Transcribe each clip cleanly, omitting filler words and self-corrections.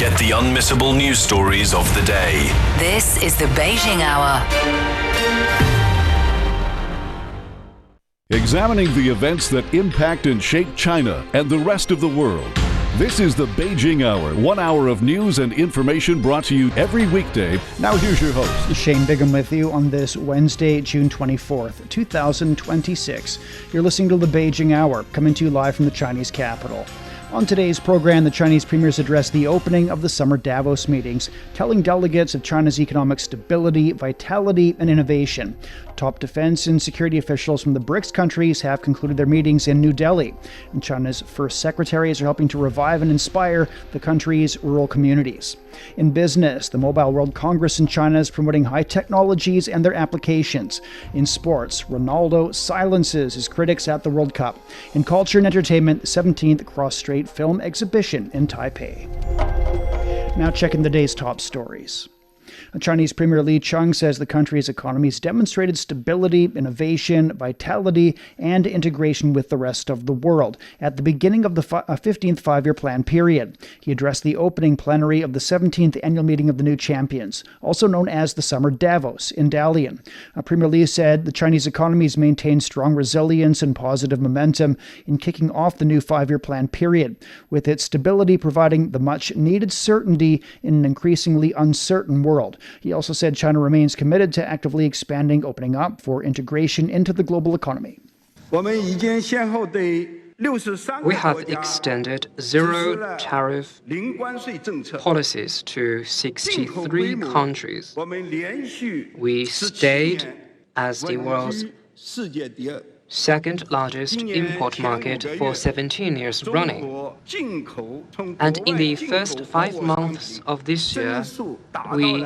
Get the unmissable news stories of the day. This is the Beijing Hour. Examining the events that impact and shape China and the rest of the world. This is the Beijing Hour, 1 hour of news and information brought to you every weekday. Now here's your host. Shane Bigham with you on this Wednesday, June 24th, 2026. You're listening to the Beijing Hour, coming to you live from the Chinese capital. On today's program, the Chinese premiers addressed the opening of the Summer Davos meetings, telling delegates of China's economic stability, vitality, and innovation. Top defense and security officials from the BRICS countries have concluded their meetings in New Delhi, and China's first secretaries are helping to revive and inspire the country's rural communities. In business, the Mobile World Congress in China is promoting high technologies and their applications. In sports, Ronaldo silences his critics at the World Cup. In culture and entertainment, the 17th Cross-Strait Film Exhibition in Taipei. Now checking the day's top stories. Chinese Premier Li Qiang says the country's economy has demonstrated stability, innovation, vitality, and integration with the rest of the world at the beginning of the 15th five-year plan period. He addressed the opening plenary of the 17th annual meeting of the new champions, also known as the Summer Davos, in Dalian. Premier Li said the Chinese economy has maintained strong resilience and positive momentum in kicking off the new five-year plan period, with its stability providing the much-needed certainty in an increasingly uncertain world. He also said China remains committed to actively expanding, opening up for integration into the global economy. We have extended zero tariff policies to 63 countries. We stayed as the world's second largest import market for 17 years running. And in the first 5 months of this year, we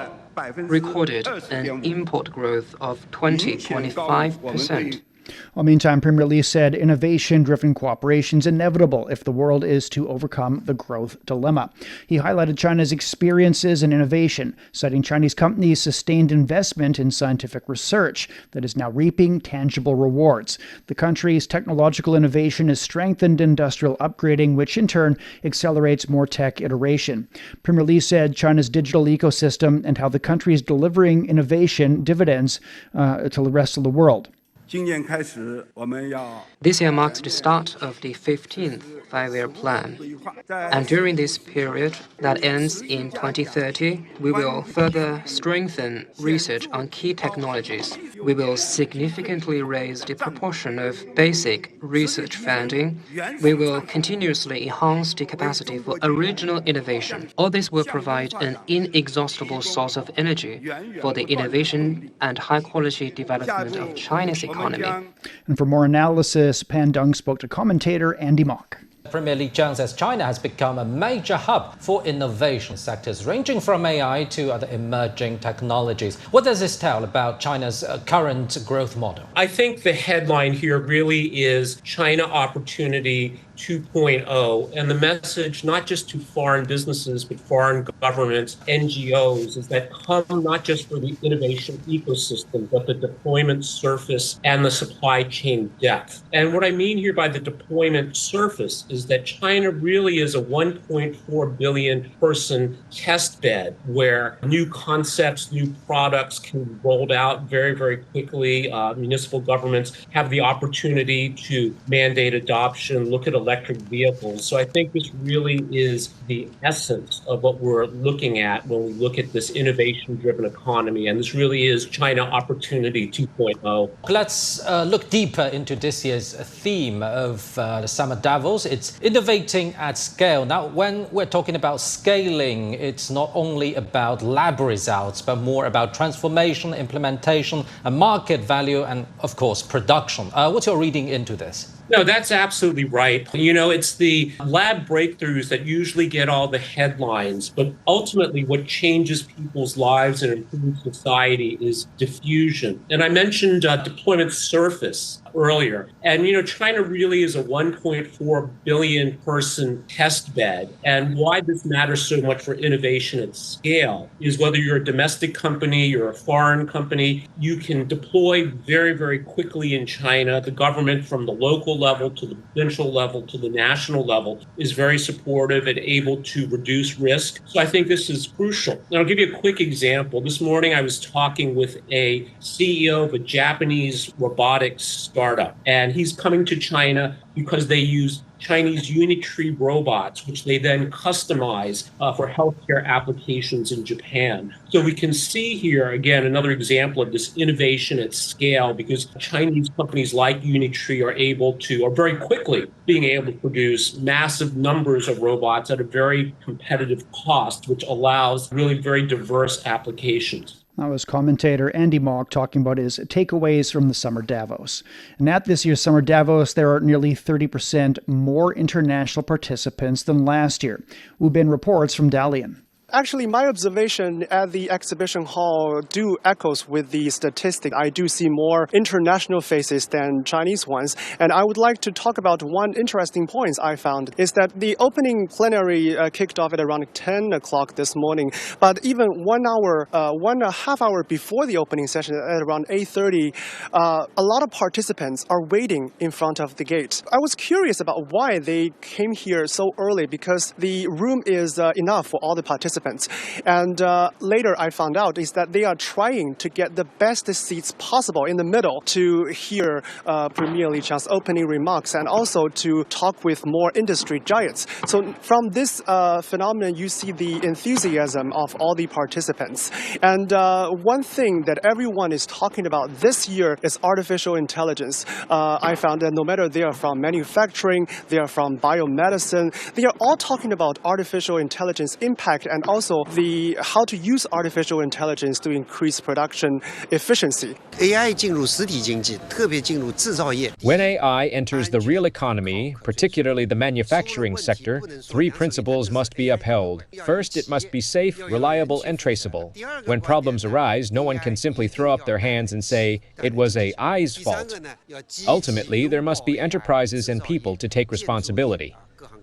recorded an import growth of 25%. Well, meantime, Premier Li said innovation-driven cooperation is inevitable if the world is to overcome the growth dilemma. He highlighted China's experiences in innovation, citing Chinese companies' sustained investment in scientific research that is now reaping tangible rewards. The country's technological innovation has strengthened industrial upgrading, which in turn accelerates more tech iteration. Premier Li said China's digital ecosystem and how the country is delivering innovation dividends to the rest of the world. This year marks the start of the 15th five-year plan. And during this period that ends in 2030, we will further strengthen research on key technologies. We will significantly raise the proportion of basic research funding. We will continuously enhance the capacity for original innovation. All this will provide an inexhaustible source of energy for the innovation and high-quality development of China's economy. And for more analysis, Pan Deng spoke to commentator Andy Mock. Premier Li Qiang says China has become a major hub for innovation sectors ranging from AI to other emerging technologies. What does this tell about China's current growth model? I think the headline here really is China Opportunity 2.0, and the message not just to foreign businesses but foreign governments, NGOs, is that come not just for the innovation ecosystem but the deployment surface and the supply chain depth. And what I mean here by the deployment surface is that China really is a 1.4 billion person test bed where new concepts, new products can be rolled out very, very quickly. Municipal governments have the opportunity to mandate adoption, look at electric vehicles. So I think this really is the essence of what we're looking at when we look at this innovation-driven economy. And this really is China Opportunity 2.0. Let's look deeper into this year's theme of the Summer Davos. It's innovating at scale. Now, when we're talking about scaling, it's not only about lab results, but more about transformation, implementation, and market value, and of course, production. What's your reading into this? No, that's absolutely right. You know, it's the lab breakthroughs that usually get all the headlines, but ultimately what changes people's lives and improves society is diffusion. And I mentioned deployment surface earlier. And, you know, China really is a 1.4 billion person test bed. And why this matters so much for innovation at scale is whether you're a domestic company, you're a foreign company, you can deploy very, very quickly in China. The government, from the local local level to the provincial level to the national level is very supportive and able to reduce risk. So I think this is crucial. And I'll give you a quick example. This morning I was talking with a CEO of a Japanese robotics startup, and he's coming to China because they use Chinese Unitree robots, which they then customize for healthcare applications in Japan. So we can see here, again, another example of this innovation at scale, because Chinese companies like Unitree are very quickly being able to produce massive numbers of robots at a very competitive cost, which allows really very diverse applications. That was commentator Andy Mock talking about his takeaways from the Summer Davos. And at this year's Summer Davos, there are nearly 30% more international participants than last year. Wu Bin reports from Dalian. Actually, my observation at the exhibition hall do echoes with the statistic. I do see more international faces than Chinese ones. And I would like to talk about one interesting point I found is that the opening plenary kicked off at around 10 o'clock this morning. But even 1.5 hours before the opening session at around 8:30, a lot of participants are waiting in front of the gate. I was curious about why they came here so early because the room is enough for all the participants. And later I found out is that they are trying to get the best seats possible in the middle to hear Premier Li Qiang's opening remarks and also to talk with more industry giants. So from this phenomenon, you see the enthusiasm of all the participants. And one thing that everyone is talking about this year is artificial intelligence. I found that no matter they are from manufacturing, they are from biomedicine, they are all talking about artificial intelligence impact and also how to use artificial intelligence to increase production efficiency. When AI enters the real economy, particularly the manufacturing sector, three principles must be upheld. First, it must be safe, reliable, and traceable. When problems arise, no one can simply throw up their hands and say, it was AI's fault. Ultimately, there must be enterprises and people to take responsibility.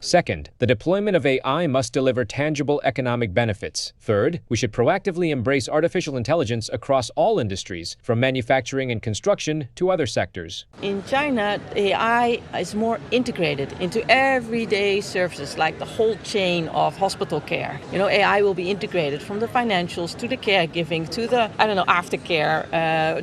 Second, the deployment of AI must deliver tangible economic benefits. Third, we should proactively embrace artificial intelligence across all industries, from manufacturing and construction to other sectors. In China, AI is more integrated into everyday services, like the whole chain of hospital care. AI will be integrated from the financials to the caregiving to the, aftercare,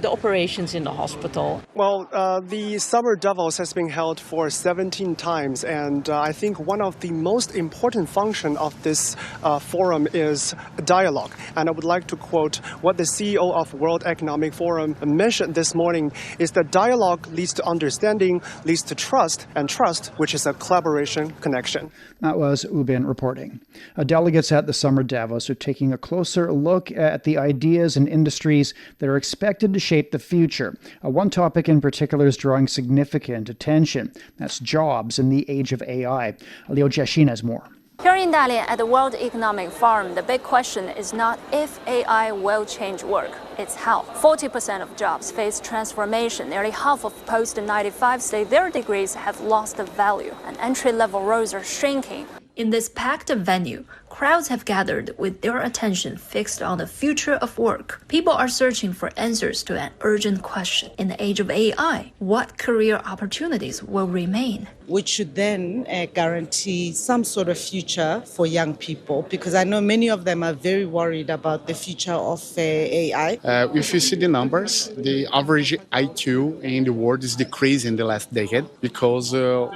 the operations in the hospital. Well, the Summer Davos has been held for 17 times, and I think one of the most important functions of this forum is dialogue. And I would like to quote what the CEO of World Economic Forum mentioned this morning is that dialogue leads to understanding, leads to trust, and trust, which is a collaboration connection. That was Wu Bin reporting. Delegates at the Summer Davos are taking a closer look at the ideas and industries that are expected to shape the future. One topic in particular is drawing significant attention. That's jobs in the age of AI. Liu Jiaxin has more. Here in Dalian at the World Economic Forum, the big question is not if AI will change work, it's how. 40% of jobs face transformation. Nearly half of post-95 say their degrees have lost value, and entry-level roles are shrinking. In this packed venue, crowds have gathered with their attention fixed on the future of work. People are searching for answers to an urgent question. In the age of AI, what career opportunities will remain? Which should then guarantee some sort of future for young people, because I know many of them are very worried about the future of AI. If you see the numbers, the average IQ in the world is decreasing in the last decade because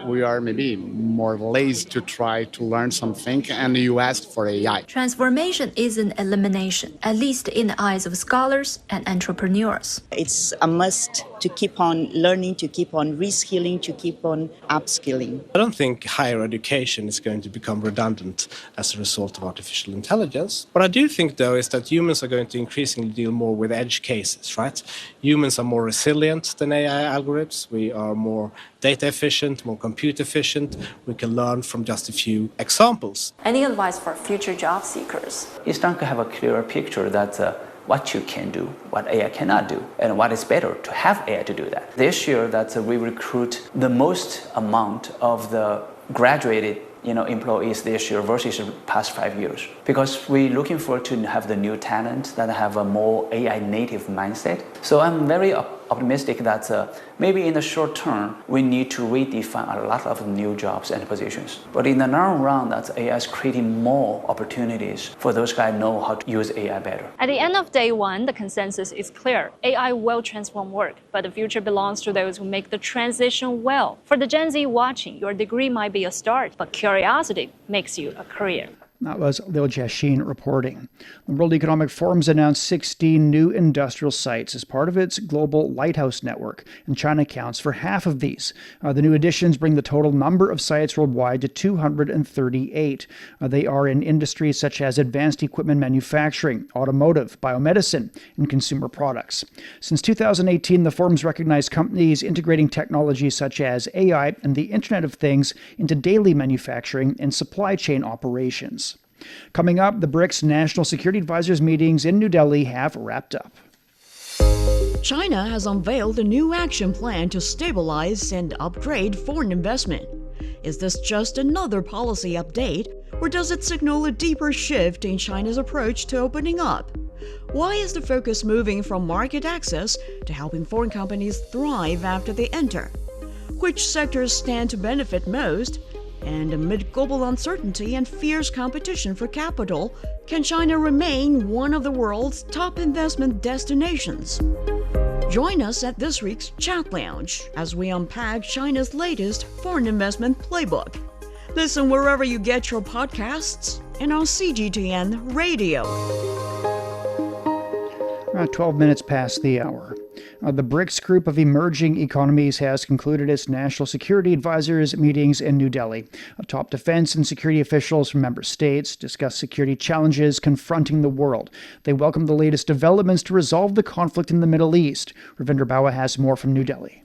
we are maybe more lazy to try to learn something, and you ask for AI. Transformation isn't elimination, at least in the eyes of scholars and entrepreneurs. It's a must to keep on learning, to keep on reskilling, to keep on upskilling. I don't think higher education is going to become redundant as a result of artificial intelligence. What I do think, though, is that humans are going to increasingly deal more with edge cases, right? Humans are more resilient than AI algorithms. We are more data efficient, more compute efficient. We can learn from just a few examples. Any advice for future job seekers? It's time to have a clearer picture that what you can do, what AI cannot do, and what is better to have AI to do that. This year, we recruit the most amount of the graduated employees this year versus the past 5 years, because we're looking forward to have the new talent that have a more AI native mindset. So I'm very optimistic that maybe in the short term, we need to redefine a lot of new jobs and positions. But in the long run, that AI is creating more opportunities for those guys who know how to use AI better. At the end of day one, the consensus is clear. AI will transform work, but the future belongs to those who make the transition well. For the Gen Z watching, your degree might be a start, but curiosity makes you a career. That was Liu Jiaxin reporting. The World Economic Forum's announced 16 new industrial sites as part of its global lighthouse network, and China counts for half of these. The new additions bring the total number of sites worldwide to 238. They are in industries such as advanced equipment manufacturing, automotive, biomedicine, and consumer products. Since 2018, the forum's recognized companies integrating technologies such as AI and the Internet of Things into daily manufacturing and supply chain operations. Coming up, the BRICS National Security Advisors meetings in New Delhi have wrapped up. China has unveiled a new action plan to stabilize and upgrade foreign investment. Is this just another policy update, or does it signal a deeper shift in China's approach to opening up? Why is the focus moving from market access to helping foreign companies thrive after they enter? Which sectors stand to benefit most? And amid global uncertainty and fierce competition for capital, can China remain one of the world's top investment destinations? Join us at this week's Chat Lounge as we unpack China's latest foreign investment playbook. Listen wherever you get your podcasts and on CGTN Radio. Around 12 minutes past the hour. The BRICS group of emerging economies has concluded its national security advisors meetings in New Delhi. Top defense and security officials from member states discussed security challenges confronting the world. They welcomed the latest developments to resolve the conflict in the Middle East. Ravinder Bawa has more from New Delhi.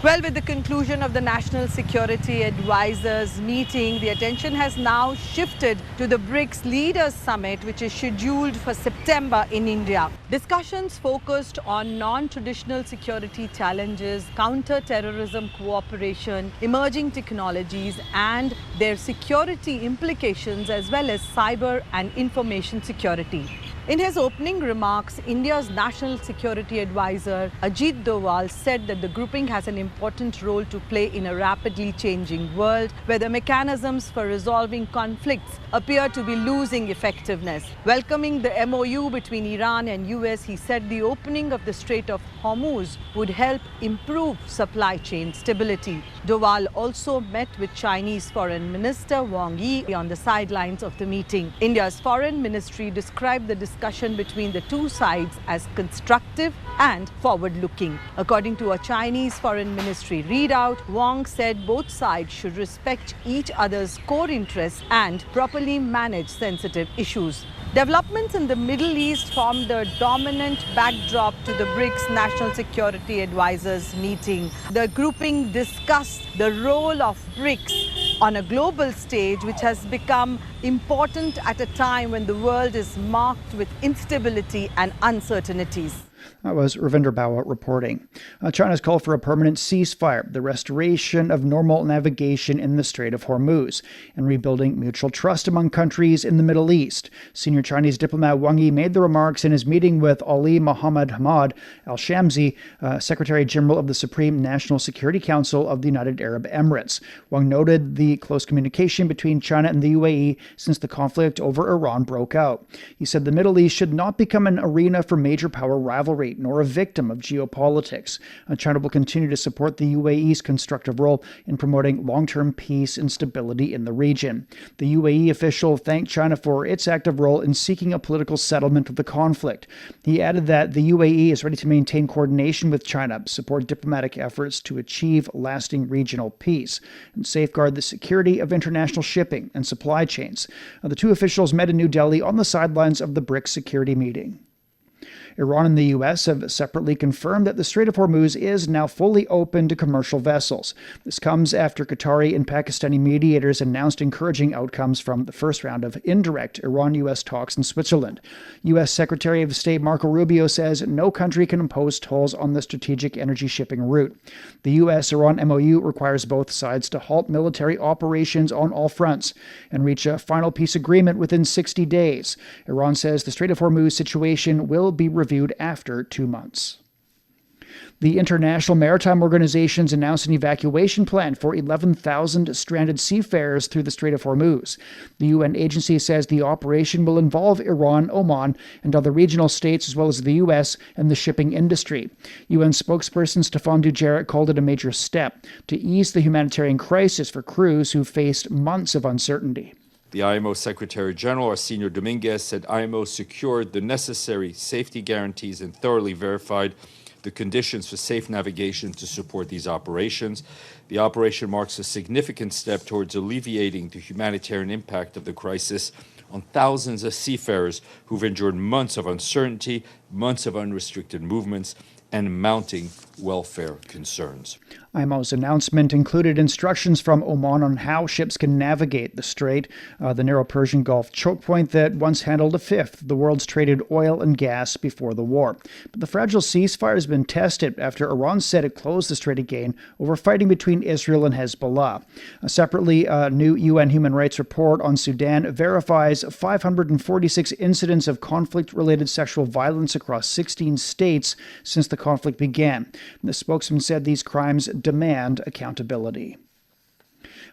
Well, with the conclusion of the National Security Advisors meeting, the attention has now shifted to the BRICS Leaders Summit, which is scheduled for September in India. Discussions focused on non-traditional security challenges, counter-terrorism cooperation, emerging technologies, and their security implications, as well as cyber and information security. In his opening remarks, India's National Security Advisor Ajit Doval said that the grouping has an important role to play in a rapidly changing world where the mechanisms for resolving conflicts appear to be losing effectiveness. Welcoming the MOU between Iran and US, he said the opening of the Strait of Hormuz would help improve supply chain stability. Doval also met with Chinese Foreign Minister Wang Yi on the sidelines of the meeting. India's Foreign Ministry described the discussion between the two sides as constructive and forward-looking. According to a Chinese Foreign Ministry readout, Wang said both sides should respect each other's core interests and properly manage sensitive issues. Developments in the Middle East form the dominant backdrop to the BRICS National Security Advisors meeting. The grouping discussed the role of BRICS on a global stage, which has become important at a time when the world is marked with instability and uncertainties. That was Ravinder Bawa reporting. China's call for a permanent ceasefire, the restoration of normal navigation in the Strait of Hormuz, and rebuilding mutual trust among countries in the Middle East. Senior Chinese diplomat Wang Yi made the remarks in his meeting with Ali Mohammed Hamad al-Shamsi, Secretary General of the Supreme National Security Council of the United Arab Emirates. Wang noted the close communication between China and the UAE since the conflict over Iran broke out. He said the Middle East should not become an arena for major power rivalry, nor a victim of geopolitics. China will continue to support the UAE's constructive role in promoting long-term peace and stability in the region. The UAE official thanked China for its active role in seeking a political settlement of the conflict. He added that the UAE is ready to maintain coordination with China, support diplomatic efforts to achieve lasting regional peace, and safeguard the security of international shipping and supply chains. The two officials met in New Delhi on the sidelines of the BRICS security meeting. Iran and the U.S. have separately confirmed that the Strait of Hormuz is now fully open to commercial vessels. This comes after Qatari and Pakistani mediators announced encouraging outcomes from the first round of indirect Iran-U.S. talks in Switzerland. U.S. Secretary of State Marco Rubio says no country can impose tolls on the strategic energy shipping route. The U.S.-Iran MOU requires both sides to halt military operations on all fronts and reach a final peace agreement within 60 days. Iran says the Strait of Hormuz situation will be reviewed after 2 months. The International Maritime Organization's announced an evacuation plan for 11,000 stranded seafarers through the Strait of Hormuz. The UN agency says the operation will involve Iran, Oman, and other regional states, as well as the U.S. and the shipping industry. UN spokesperson Stéphane Dujarric called it a major step to ease the humanitarian crisis for crews who faced months of uncertainty. The IMO Secretary General, Arsenio Dominguez, said IMO secured the necessary safety guarantees and thoroughly verified the conditions for safe navigation to support these operations. The operation marks a significant step towards alleviating the humanitarian impact of the crisis on thousands of seafarers who've endured months of uncertainty, months of unrestricted movements, and mounting welfare concerns. IMO's announcement included instructions from Oman on how ships can navigate the strait, the narrow Persian Gulf choke point that once handled a fifth of the world's traded oil and gas before the war. But the fragile ceasefire has been tested after Iran said it closed the strait again over fighting between Israel and Hezbollah. Separately, a new UN human rights report on Sudan verifies 546 incidents of conflict-related sexual violence across 16 states since the conflict began. The spokesman said these crimes demand accountability.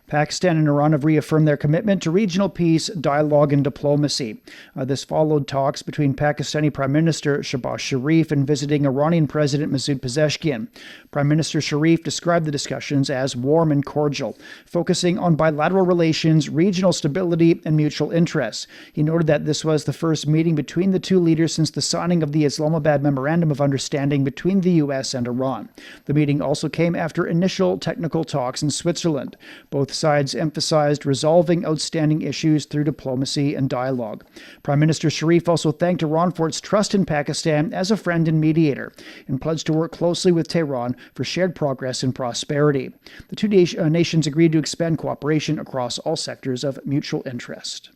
Pakistan and Iran have reaffirmed their commitment to regional peace, dialogue, and diplomacy. This followed talks between Pakistani Prime Minister Shehbaz Sharif and visiting Iranian President Masoud Pezeshkian. Prime Minister Sharif described the discussions as warm and cordial, focusing on bilateral relations, regional stability, and mutual interests. He noted that this was the first meeting between the two leaders since the signing of the Islamabad Memorandum of Understanding between the U.S. and Iran. The meeting also came after initial technical talks in Switzerland. Both sides emphasized resolving outstanding issues through diplomacy and dialogue. Prime Minister Sharif also thanked Iran for its trust in Pakistan as a friend and mediator and pledged to work closely with Tehran for shared progress and prosperity. The two nations agreed to expand cooperation across all sectors of mutual interest.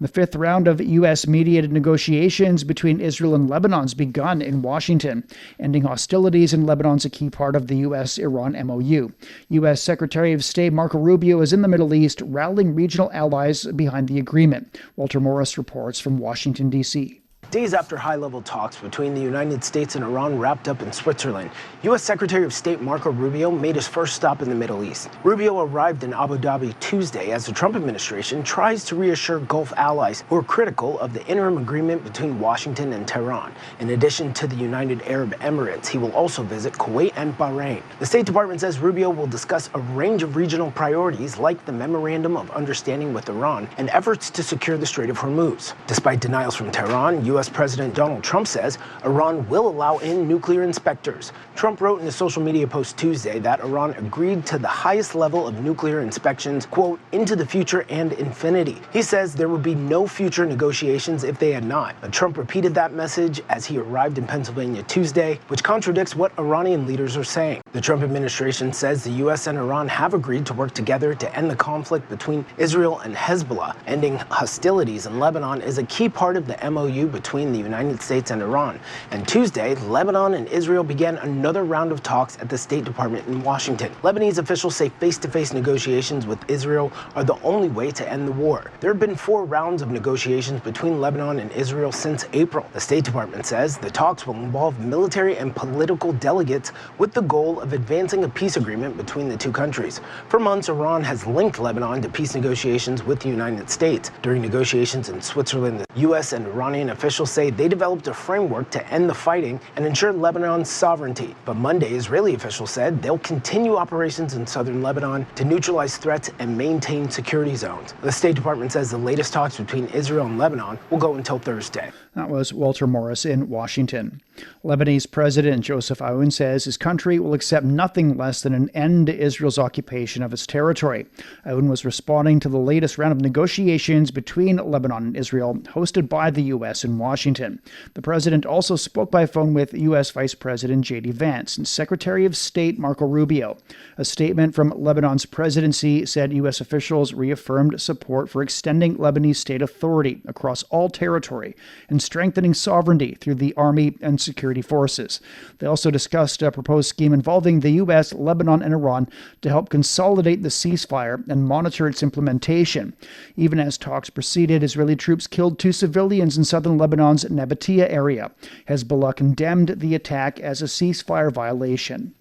The fifth round of U.S.-mediated negotiations between Israel and Lebanon has begun in Washington. Ending hostilities in Lebanon is a key part of the U.S.-Iran MOU. U.S. Secretary of State Marco Rubio is in the Middle East, rallying regional allies behind the agreement. Walter Morris reports from Washington, D.C. Days after high-level talks between the United States and Iran wrapped up in Switzerland, U.S. Secretary of State Marco Rubio made his first stop in the Middle East. Rubio arrived in Abu Dhabi Tuesday as the Trump administration tries to reassure Gulf allies who are critical of the interim agreement between Washington and Tehran. In addition to the United Arab Emirates, he will also visit Kuwait and Bahrain. The State Department says Rubio will discuss a range of regional priorities like the Memorandum of Understanding with Iran and efforts to secure the Strait of Hormuz. Despite denials from Tehran, U.S. President Donald Trump says Iran will allow in nuclear inspectors. Trump wrote in a social media post Tuesday that Iran agreed to the highest level of nuclear inspections, quote, into the future and infinity. He says there would be no future negotiations if they had not. But Trump repeated that message as he arrived in Pennsylvania Tuesday, which contradicts what Iranian leaders are saying. The Trump administration says the U.S. and Iran have agreed to work together to end the conflict between Israel and Hezbollah. Ending hostilities in Lebanon is a key part of the MOU between the United States and Iran. And Tuesday, Lebanon and Israel began another round of talks at the State Department in Washington. Lebanese officials say face-to-face negotiations with Israel are the only way to end the war. There have been 4 rounds of negotiations between Lebanon and Israel since April. The State Department says the talks will involve military and political delegates with the goal of advancing a peace agreement between the two countries. For months, Iran has linked Lebanon to peace negotiations with the United States. During negotiations in Switzerland, the U.S. and Iranian officials say they developed a framework to end the fighting and ensure Lebanon's sovereignty. But Monday, Israeli officials said they'll continue operations in southern Lebanon to neutralize threats and maintain security zones. The State Department says the latest talks between Israel and Lebanon will go until Thursday. That was Walter Morris in Washington. Lebanese President Joseph Aoun says his country will accept nothing less than an end to Israel's occupation of its territory. Aoun was responding to the latest round of negotiations between Lebanon and Israel, hosted by the U.S. in Washington. The president also spoke by phone with U.S. Vice President J.D. Vance and Secretary of State Marco Rubio. A statement from Lebanon's presidency said U.S. officials reaffirmed support for extending Lebanese state authority across all territory and strengthening sovereignty through the army and security forces. They also discussed a proposed scheme involving the U.S., Lebanon, and Iran to help consolidate the ceasefire and monitor its implementation. Even as talks proceeded, Israeli troops killed 2 civilians in southern Lebanon Lebanon's Nabatea area. Hezbollah condemned the attack as a ceasefire violation.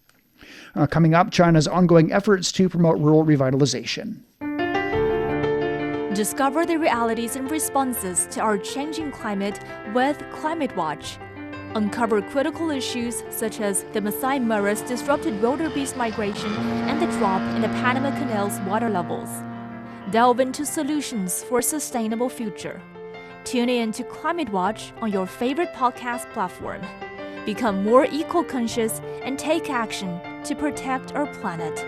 Coming up, China's ongoing efforts to promote rural revitalization. Discover the realities and responses to our changing climate with Climate Watch. Uncover critical issues such as the Masai Mara's disrupted wildebeest migration and the drop in the Panama Canal's water levels. Delve into solutions for a sustainable future. Tune in to Climate Watch on your favorite podcast platform. Become more eco-conscious and take action to protect our planet.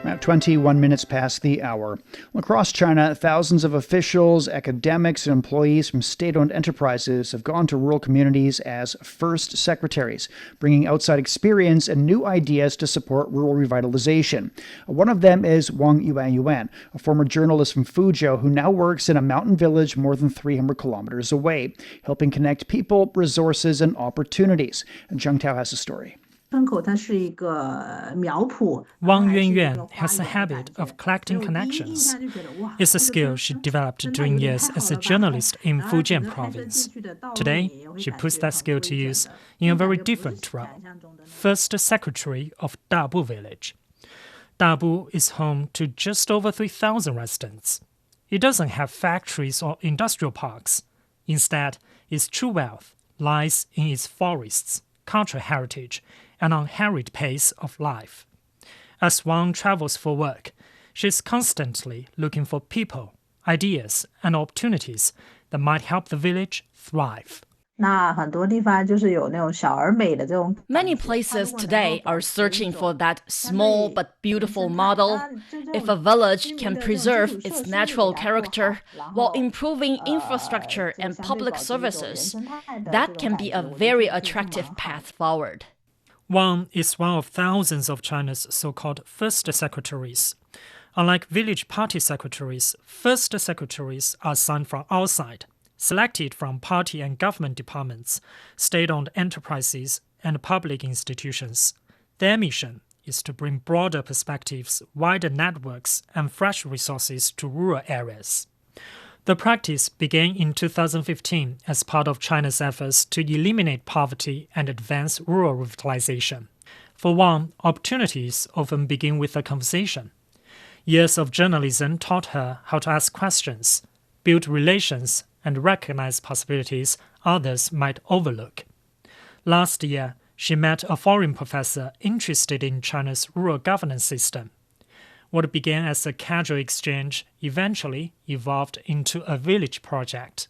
At 21 minutes past the hour. Across China, thousands of officials, academics, and employees from state-owned enterprises have gone to rural communities as first secretaries, bringing outside experience and new ideas to support rural revitalization. One of them is Wang Yuanyuan, a former journalist from Fuzhou who now works in a mountain village more than 300 kilometers away, helping connect people, resources, and opportunities. And Zhang Tao has a story. Wang Yuanyuan has a habit of collecting connections. It's a skill she developed during years as a journalist in Fujian province. Today, she puts that skill to use in a very different role. First secretary of Dabu village. Dabu is home to just over 3,000 residents. It doesn't have factories or industrial parks. Instead, its true wealth lies in its forests, cultural heritage, and unhurried pace of life. As Wang travels for work, she's constantly looking for people, ideas, and opportunities that might help the village thrive. Many places today are searching for that small but beautiful model. If a village can preserve its natural character while improving infrastructure and public services, that can be a very attractive path forward. Wang is one of thousands of China's so-called first secretaries. Unlike village party secretaries, first secretaries are assigned from outside, selected from party and government departments, state-owned enterprises, and public institutions. Their mission is to bring broader perspectives, wider networks, and fresh resources to rural areas. The practice began in 2015 as part of China's efforts to eliminate poverty and advance rural revitalization. For Wang, opportunities often begin with a conversation. Years of journalism taught her how to ask questions, build relations, and recognize possibilities others might overlook. Last year, she met a foreign professor interested in China's rural governance system. What began as a casual exchange eventually evolved into a village project.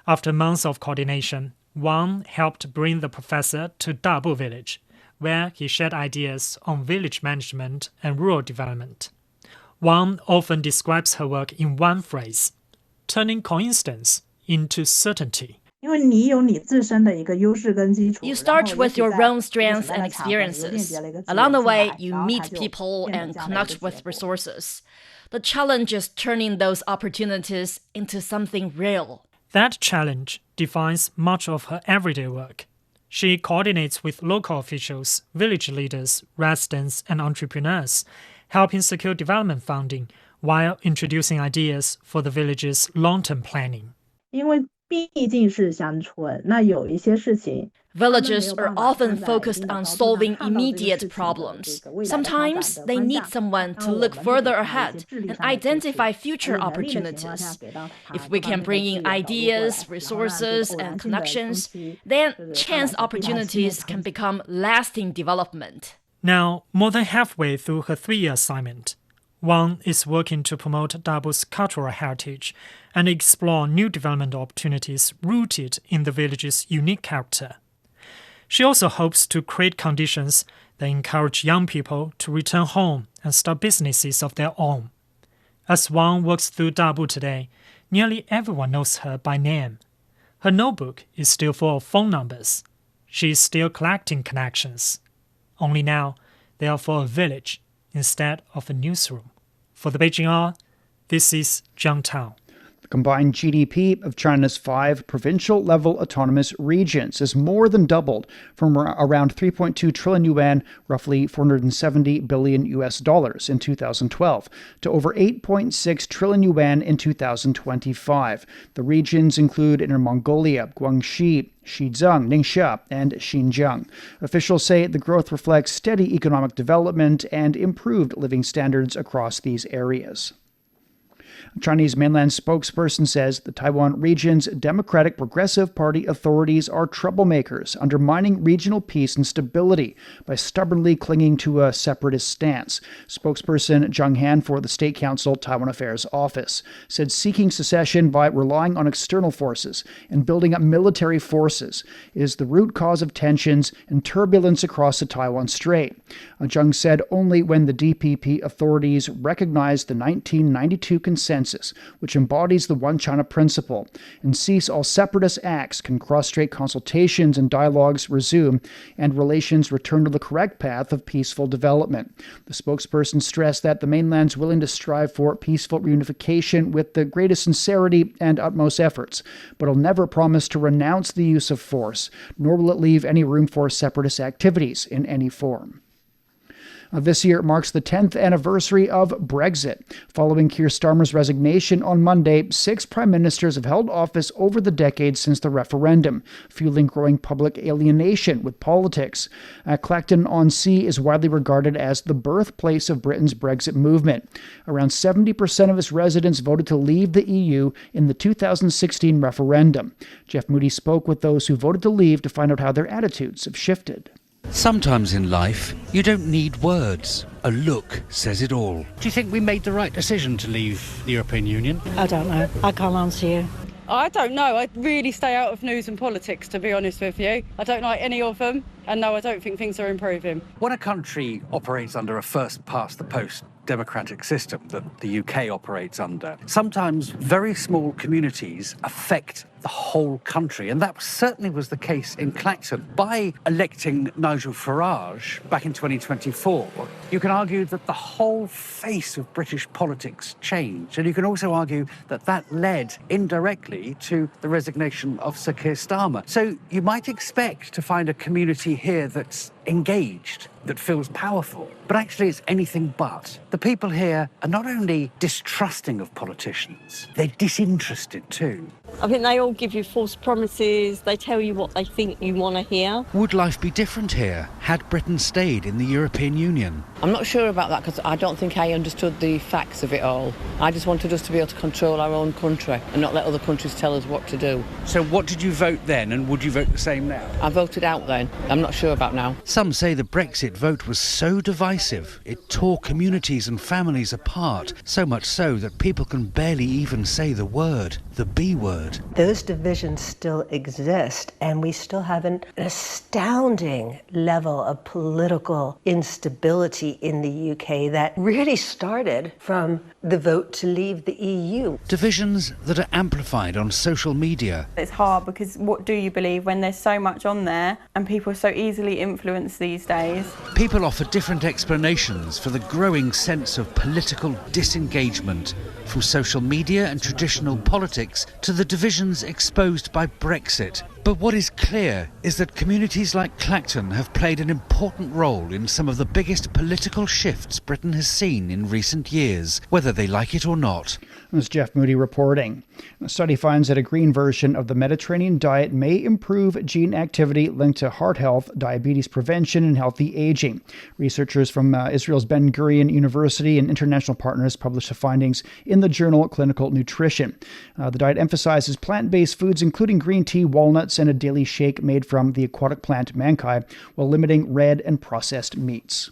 After months of coordination, Wang helped bring the professor to Dabu village, where he shared ideas on village management and rural development. Wang often describes her work in one phrase: turning coincidence into certainty. You start with your own strengths and experiences. Along the way, you meet people and connect with resources. The challenge is turning those opportunities into something real. That challenge defines much of her everyday work. She coordinates with local officials, village leaders, residents, and entrepreneurs, helping secure development funding while introducing ideas for the village's long-term planning. Villages are often focused on solving immediate problems. Sometimes they need someone to look further ahead and identify future opportunities. If we can bring in ideas, resources, and connections, then chance opportunities can become lasting development. Now, more than halfway through her 3-year assignment, Wang is working to promote Dabu's cultural heritage and explore new development opportunities rooted in the village's unique character. She also hopes to create conditions that encourage young people to return home and start businesses of their own. As Wang walks through Dabu today, nearly everyone knows her by name. Her notebook is still full of phone numbers. She is still collecting connections. Only now, they are for a village instead of a newsroom. For the Beijing Hour, this is Zhang Tao. The combined GDP of China's 5 provincial-level autonomous regions has more than doubled from around 3.2 trillion yuan, roughly $470 billion in 2012, to over 8.6 trillion yuan in 2025. The regions include Inner Mongolia, Guangxi, Xizang, Ningxia, and Xinjiang. Officials say the growth reflects steady economic development and improved living standards across these areas. A Chinese mainland spokesperson says the Taiwan region's Democratic Progressive Party authorities are troublemakers, undermining regional peace and stability by stubbornly clinging to a separatist stance. Spokesperson Zhang Han for the State Council Taiwan Affairs Office said seeking secession by relying on external forces and building up military forces is the root cause of tensions and turbulence across the Taiwan Strait. Zhang said only when the DPP authorities recognize the 1992 consensus, which embodies the One China principle, and cease all separatist acts, can cross-strait consultations and dialogues resume and relations return to the correct path of peaceful development. The spokesperson stressed that the mainland's willing to strive for peaceful reunification with the greatest sincerity and utmost efforts, but will never promise to renounce the use of force, nor will it leave any room for separatist activities in any form. This year marks the 10th anniversary of Brexit. Following Keir Starmer's resignation on Monday, 6 prime ministers have held office over the decades since the referendum, fueling growing public alienation with politics. Clacton-on-Sea is widely regarded as the birthplace of Britain's Brexit movement. Around 70% of its residents voted to leave the EU in the 2016 referendum. Jeff Moody spoke with those who voted to leave to find out how their attitudes have shifted. Sometimes in life, you don't need words. A look says it all. Do you think we made the right decision to leave the European Union? I don't know. I can't answer you. I don't know. I really stay out of news and politics, to be honest with you. I don't like any of them. And no, I don't think things are improving. When a country operates under a first-past-the-post democratic system that the UK operates under, sometimes very small communities affect the whole country, and that certainly was the case in Clacton. By electing Nigel Farage back in 2024, you can argue that the whole face of British politics changed, and you can also argue that that led indirectly to the resignation of Sir Keir Starmer. So you might expect to find a community here that's engaged, that feels powerful, but actually it's anything but. The people here are not only distrusting of politicians, they're disinterested too. I think they all give you false promises. They tell you what they think you want to hear. Would life be different here had Britain stayed in the European Union? I'm not sure about that because I don't think I understood the facts of it all. I just wanted us to be able to control our own country and not let other countries tell us what to do. So what did you vote then, and would you vote the same now? I voted out then. I'm not sure about now. Some say the Brexit vote was so divisive, it tore communities and families apart, so much so that people can barely even say the word, the B word. Those divisions still exist, and we still have an astounding level of political instability in the UK that really started from the vote to leave the EU. Divisions that are amplified on social media. It's hard because what do you believe when there's so much on there and people are so easily influenced these days? People offer different explanations for the growing sense of political disengagement, from social media and traditional politics to the divisions exposed by Brexit. But what is clear is that communities like Clacton have played an important role in some of the biggest political shifts Britain has seen in recent years, whether they like it or not. This is Jeff Moody reporting. A study finds that a green version of the Mediterranean diet may improve gene activity linked to heart health, diabetes prevention, and healthy aging. Researchers from Israel's Ben Gurion University and international partners published the findings in the journal Clinical Nutrition. The diet emphasizes plant-based foods, including green tea, walnuts, and a daily shake made from the aquatic plant mankai, while limiting red and processed meats.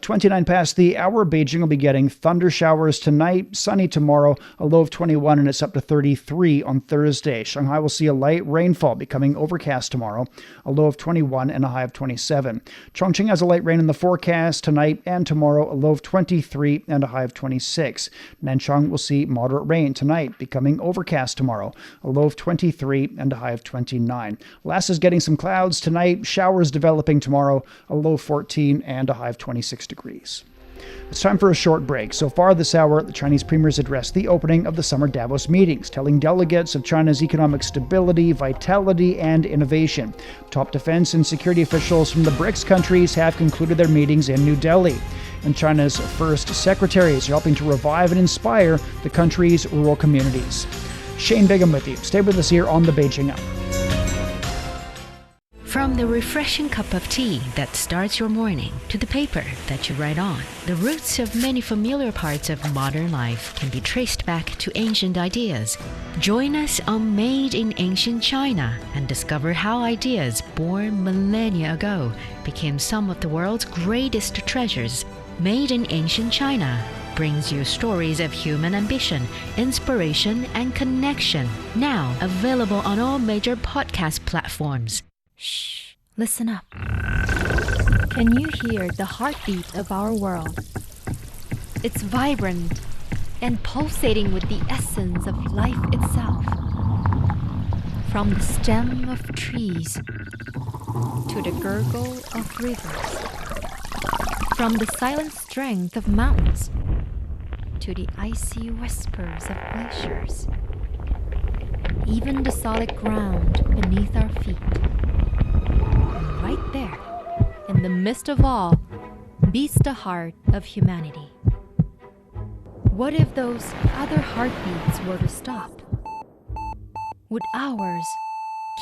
29 past the hour, Beijing will be getting thunder showers tonight, sunny tomorrow, a low of 21, and it's up to 33 on Thursday. Shanghai will see a light rainfall, becoming overcast tomorrow, a low of 21 and a high of 27. Chongqing has a light rain in the forecast tonight and tomorrow, a low of 23 and a high of 26. Nanchang will see moderate rain tonight, becoming overcast tomorrow, a low of 23 and a high of 29. Lhasa is getting some clouds tonight, showers developing tomorrow, a low of 14 and a high of 26 degrees. It's time for a short break. So far this hour, the Chinese premiers addressed the opening of the Summer Davos meetings, telling delegates of China's economic stability, vitality, and innovation. Top defense and security officials from the BRICS countries have concluded their meetings in New Delhi. And China's first secretaries are helping to revive and inspire the country's rural communities. Shane Bigham with you. Stay with us here on the Beijing Hour. From the refreshing cup of tea that starts your morning to the paper that you write on, the roots of many familiar parts of modern life can be traced back to ancient ideas. Join us on Made in Ancient China and discover how ideas born millennia ago became some of the world's greatest treasures. Made in Ancient China brings you stories of human ambition, inspiration, and connection. Now available on all major podcast platforms. Shh, listen up. Can you hear the heartbeat of our world? It's vibrant and pulsating with the essence of life itself. From the stem of trees to the gurgle of rivers. From the silent strength of mountains to the icy whispers of glaciers. Even the solid ground beneath our feet. Right there, in the midst of all, beats the heart of humanity. What if those other heartbeats were to stop? Would ours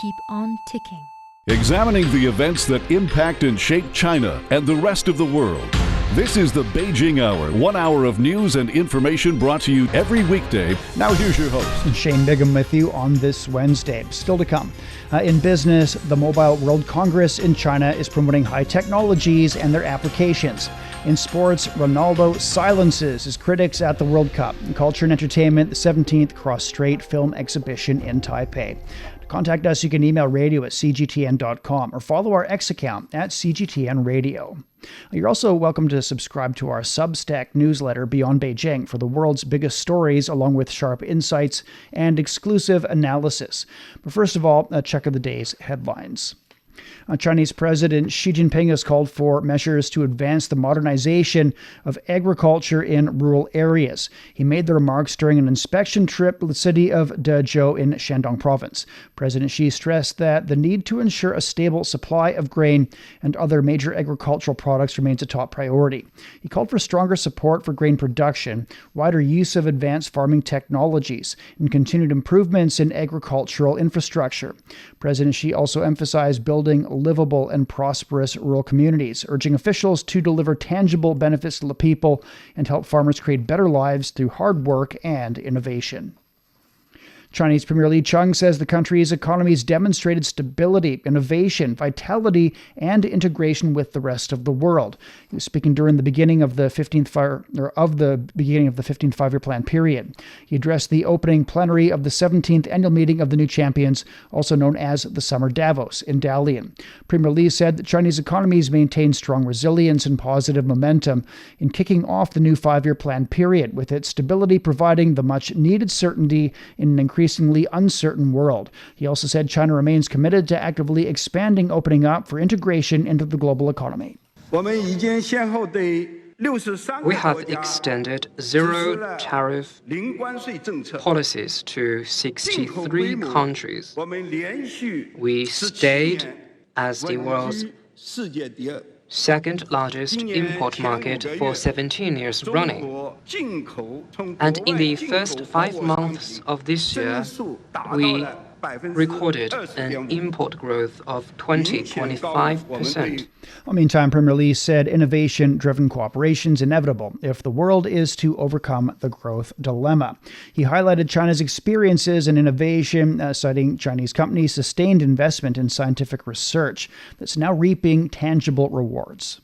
keep on ticking? Examining the events that impact and shape China and the rest of the world. This is the Beijing Hour, 1 hour of news and information brought to you every weekday. Now here's your host. Shane Bigham with you on this Wednesday. Still to come. In business, the Mobile World Congress in China is promoting high technologies and their applications. In sports, Ronaldo silences his critics at the World Cup. In culture and entertainment, the 17th Cross-Strait Film Exhibition in Taipei. To contact us, you can email radio@cgtn.com or follow our X account @CGTN Radio. You're also welcome to subscribe to our Substack newsletter, Beyond Beijing, for the world's biggest stories, along with sharp insights and exclusive analysis. But first of all, a check of the day's headlines. Chinese President Xi Jinping has called for measures to advance the modernization of agriculture in rural areas. He made the remarks during an inspection trip to the city of Dezhou in Shandong province. President Xi stressed that the need to ensure a stable supply of grain and other major agricultural products remains a top priority. He called for stronger support for grain production, wider use of advanced farming technologies, and continued improvements in agricultural infrastructure. President Xi also emphasized building livable and prosperous rural communities, urging officials to deliver tangible benefits to the people and help farmers create better lives through hard work and innovation. Chinese Premier Li Qiang says the country's economy's demonstrated stability, innovation, vitality, and integration with the rest of the world. He was speaking during the beginning of the 15th five-year plan period. He addressed the opening plenary of the 17th annual meeting of the new champions, also known as the Summer Davos, in Dalian. Premier Li said that Chinese economies maintain strong resilience and positive momentum in kicking off the new 5-year plan period, with its stability providing the much-needed certainty in an increasingly uncertain world. He also said China remains committed to actively expanding, opening up for integration into the global economy. We have extended zero tariff policies to 63 countries. We stayed as the world's second largest import market for 17 years running. And in the first 5 months of this year, we recorded an import growth of 25%. Meantime, Premier Li said innovation-driven cooperation is inevitable if the world is to overcome the growth dilemma. He highlighted China's experiences in innovation, citing Chinese companies' sustained investment in scientific research that's now reaping tangible rewards.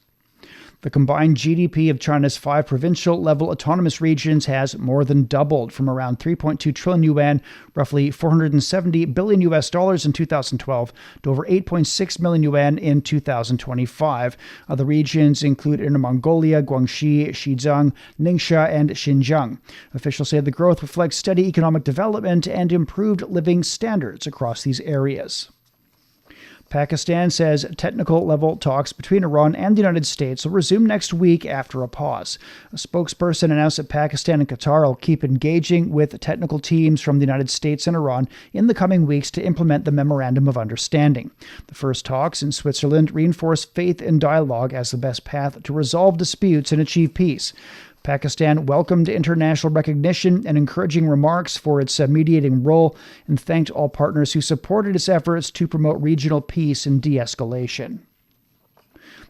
The combined GDP of China's 5 provincial-level autonomous regions has more than doubled from around 3.2 trillion yuan, roughly $470 billion in 2012, to over 8.6 million yuan in 2025. The regions include Inner Mongolia, Guangxi, Xizang, Ningxia, and Xinjiang. Officials say the growth reflects steady economic development and improved living standards across these areas. Pakistan says technical-level talks between Iran and the United States will resume next week after a pause. A spokesperson announced that Pakistan and Qatar will keep engaging with technical teams from the United States and Iran in the coming weeks to implement the Memorandum of Understanding. The first talks in Switzerland reinforce faith in dialogue as the best path to resolve disputes and achieve peace. Pakistan welcomed international recognition and encouraging remarks for its mediating role and thanked all partners who supported its efforts to promote regional peace and de-escalation.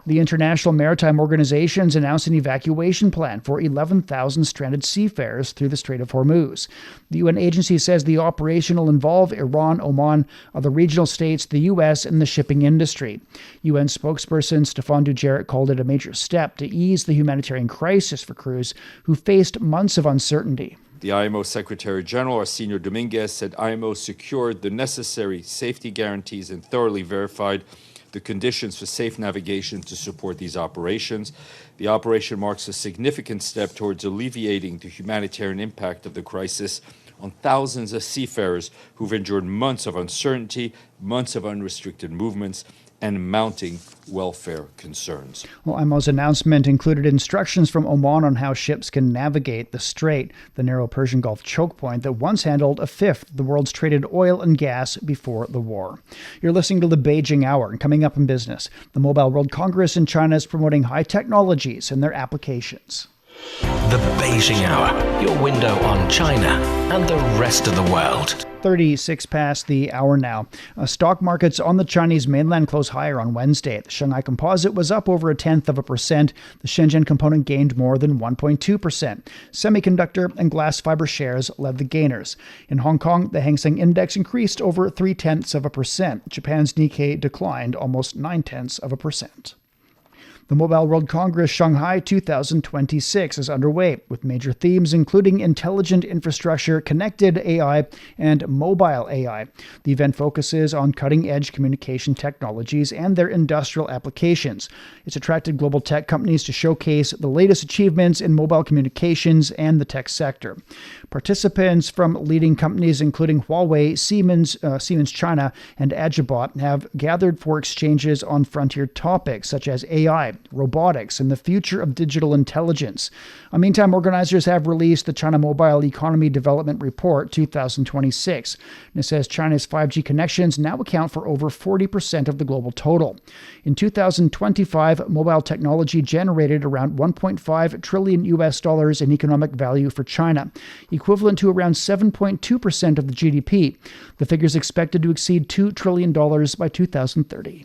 The International Maritime Organizations announced an evacuation plan for 11,000 stranded seafarers through the Strait of Hormuz. The UN agency says the operation will involve Iran, Oman, other regional states, the U.S., and the shipping industry. UN spokesperson Stéphane Dujarric called it a major step to ease the humanitarian crisis for crews who faced months of uncertainty. The IMO Secretary General, Arsenio Dominguez, said IMO secured the necessary safety guarantees and thoroughly verified the conditions for safe navigation to support these operations. The operation marks a significant step towards alleviating the humanitarian impact of the crisis on thousands of seafarers who've endured months of uncertainty, months of unrestricted movements, and mounting welfare concerns. Well, IMO's announcement included instructions from Oman on how ships can navigate the strait, the narrow Persian Gulf choke point that once handled a fifth of the world's traded oil and gas before the war. You're listening to the Beijing Hour, and coming up in business, the Mobile World Congress in China is promoting high technologies and their applications. The Beijing Hour, your window on China and the rest of the world. 36 past the hour now. Stock markets on the Chinese mainland closed higher on Wednesday. The Shanghai Composite was up over 0.1%. The Shenzhen Component gained more than 1.2%. Semiconductor and glass fiber shares led the gainers. In Hong Kong, the Hang Seng Index increased over 0.3%. Japan's Nikkei declined almost 0.9%. The Mobile World Congress Shanghai 2026 is underway, with major themes including intelligent infrastructure, connected AI, and mobile AI. The event focuses on cutting-edge communication technologies and their industrial applications. It's attracted global tech companies to showcase the latest achievements in mobile communications and the tech sector. Participants from leading companies including Huawei, Siemens China, and Agibot have gathered for exchanges on frontier topics such as AI, robotics, and the future of digital intelligence. Meantime, organizers have released the China Mobile Economy Development Report 2026. And it says China's 5G connections now account for over 40% of the global total. In 2025, mobile technology generated around $1.5 trillion in economic value for China, equivalent to around 7.2% of the GDP. The figure is expected to exceed $2 trillion by 2030.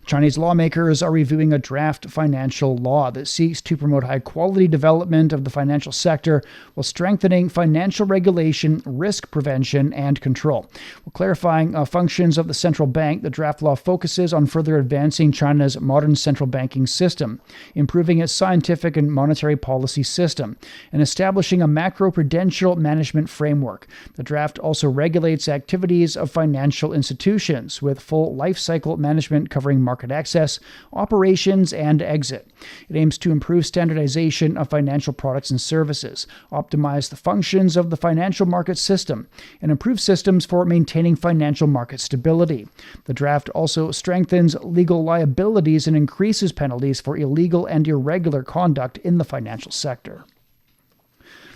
Chinese lawmakers are reviewing a draft financial law that seeks to promote high-quality development of the financial sector while strengthening financial regulation, risk prevention, and control. While clarifying functions of the central bank, the draft law focuses on further advancing China's modern central banking system, improving its scientific and monetary policy system, and establishing a macro-prudential management framework. The draft also regulates activities of financial institutions with full life cycle management covering market access, operations, and exit. It aims to improve standardization of financial products and services, optimize the functions of the financial market system, and improve systems for maintaining financial market stability. The draft also strengthens legal liabilities and increases penalties for illegal and irregular conduct in the financial sector.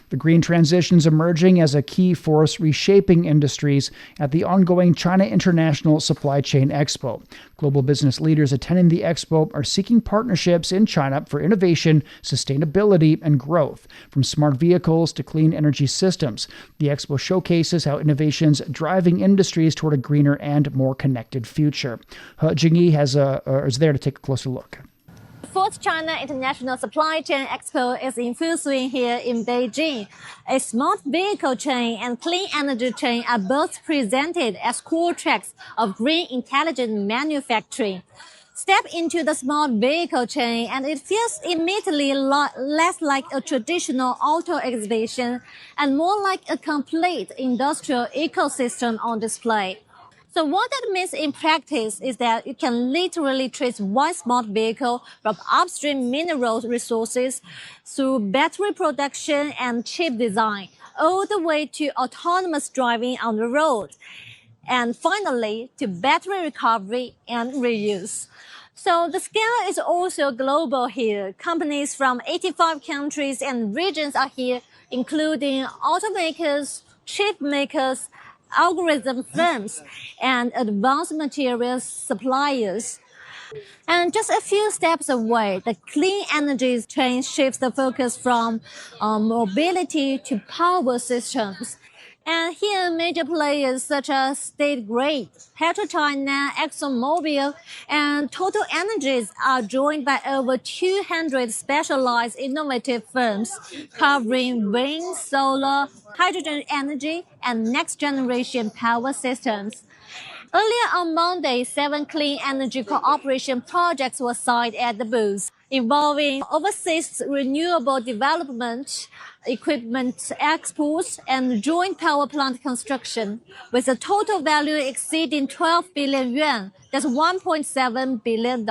The green transition is emerging as a key force reshaping industries at the ongoing China International Supply Chain Expo. Global business leaders attending the expo are seeking partnerships in China for innovation, sustainability, and growth. From smart vehicles to clean energy systems, the expo showcases how innovations driving industries toward a greener and more connected future. He Jingyi is there to take a closer look. Fourth China International Supply Chain Expo is in full swing here in Beijing. A smart vehicle chain and clean energy chain are both presented as core tracks of green intelligent manufacturing. Step into the smart vehicle chain and it feels immediately less like a traditional auto exhibition and more like a complete industrial ecosystem on display. So what that means in practice is that you can literally trace one smart vehicle from upstream mineral resources through battery production and chip design, all the way to autonomous driving on the road. and finally to battery recovery and reuse. So the scale is also global here. Companies from 85 countries and regions are here, including automakers, chip makers, algorithm firms, and advanced materials suppliers. And just a few steps away, the clean energy chain shifts the focus from mobility to power systems. And here, major players such as State Grid, PetroChina, ExxonMobil, and Total Energies are joined by over 200 specialized innovative firms covering wind, solar, hydrogen energy, and next-generation power systems. Earlier on Monday, 7 clean energy cooperation projects were signed at the booth, involving overseas renewable development, equipment exports, and joint power plant construction, with a total value exceeding 12 billion yuan, that's $1.7 billion.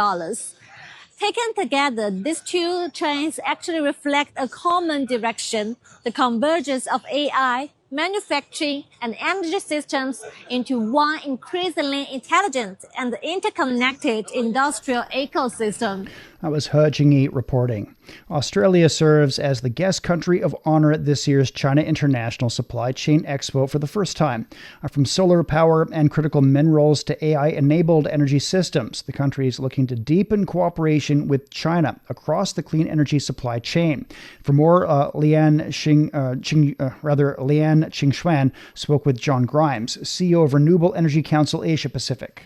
Taken together, these two chains actually reflect a common direction, the convergence of AI, manufacturing, and energy systems into one increasingly intelligent and interconnected industrial ecosystem. That was He Jingyi reporting. Australia serves as the guest country of honor at this year's China International Supply Chain Expo for the first time. From solar power and critical minerals to AI-enabled energy systems, the country is looking to deepen cooperation with China across the clean energy supply chain. For more, Lian Qingshuan spoke with John Grimes, CEO of Renewable Energy Council Asia Pacific.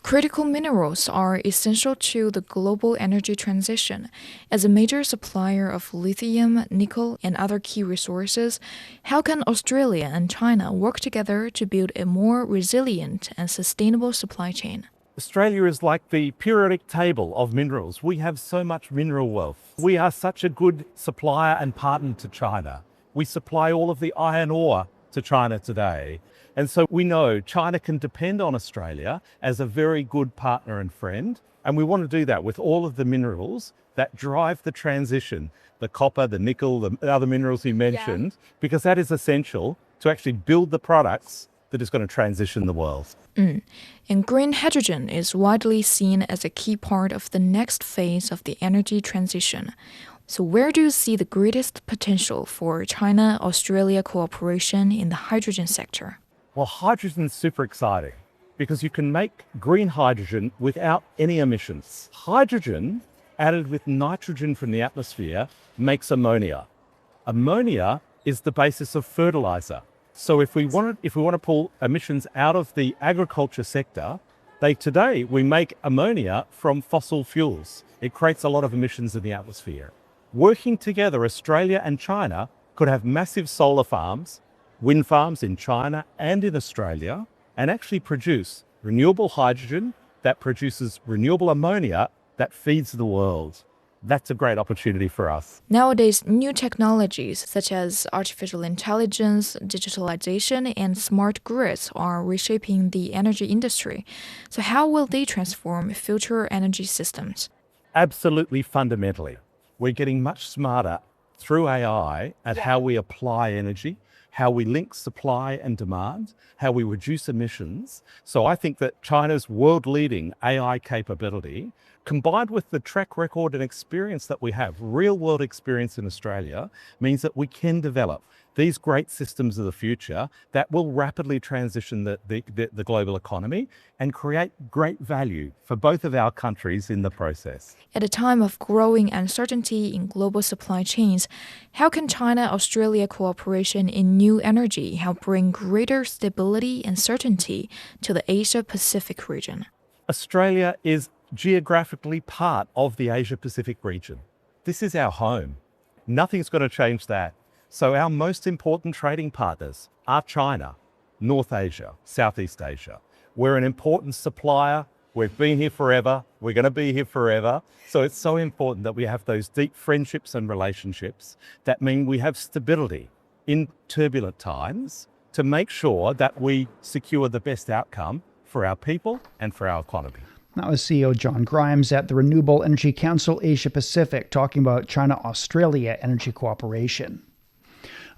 Critical minerals are essential to the global energy transition. As a major supplier of lithium, nickel, and other key resources, how can Australia and China work together to build a more resilient and sustainable supply chain? Australia is like the periodic table of minerals. We have so much mineral wealth. We are such a good supplier and partner to China. We supply all of the iron ore to China today. And so we know China can depend on Australia as a very good partner and friend. And we want to do that with all of the minerals that drive the transition, the copper, the nickel, the other minerals you mentioned, because that is essential to actually build the products that is going to transition the world. And green hydrogen is widely seen as a key part of the next phase of the energy transition. So where do you see the greatest potential for China-Australia cooperation in the hydrogen sector? Well, hydrogen's super exciting because you can make green hydrogen without any emissions. Hydrogen added with nitrogen from the atmosphere makes ammonia. Ammonia is the basis of fertilizer. So if we want to pull emissions out of the agriculture sector, today we make ammonia from fossil fuels. It creates a lot of emissions in the atmosphere. Working together, Australia and China could have massive solar farms, wind farms in China and in Australia, and actually produce renewable hydrogen that produces renewable ammonia that feeds the world. That's a great opportunity for us. Nowadays, new technologies such as artificial intelligence, digitalization, and smart grids are reshaping the energy industry. So how will they transform future energy systems? Absolutely fundamentally. We're getting much smarter through AI at how we apply energy, how we link supply and demand, how we reduce emissions. So I think that China's world-leading AI capability, combined with the track record and experience that we have, real-world experience in Australia, means that we can develop these great systems of the future that will rapidly transition the global economy and create great value for both of our countries in the process. At a time of growing uncertainty in global supply chains, how can China-Australia cooperation in new energy help bring greater stability and certainty to the Asia-Pacific region? Australia is geographically part of the Asia-Pacific region. This is our home. Nothing's going to change that. So our most important trading partners are China, North Asia, Southeast Asia. We're an important supplier. We've been here forever. We're going to be here forever. So it's so important that we have those deep friendships and relationships that mean we have stability in turbulent times to make sure that we secure the best outcome for our people and for our economy. That was CEO John Grimes at the Renewable Energy Council Asia Pacific talking about China-Australia energy cooperation.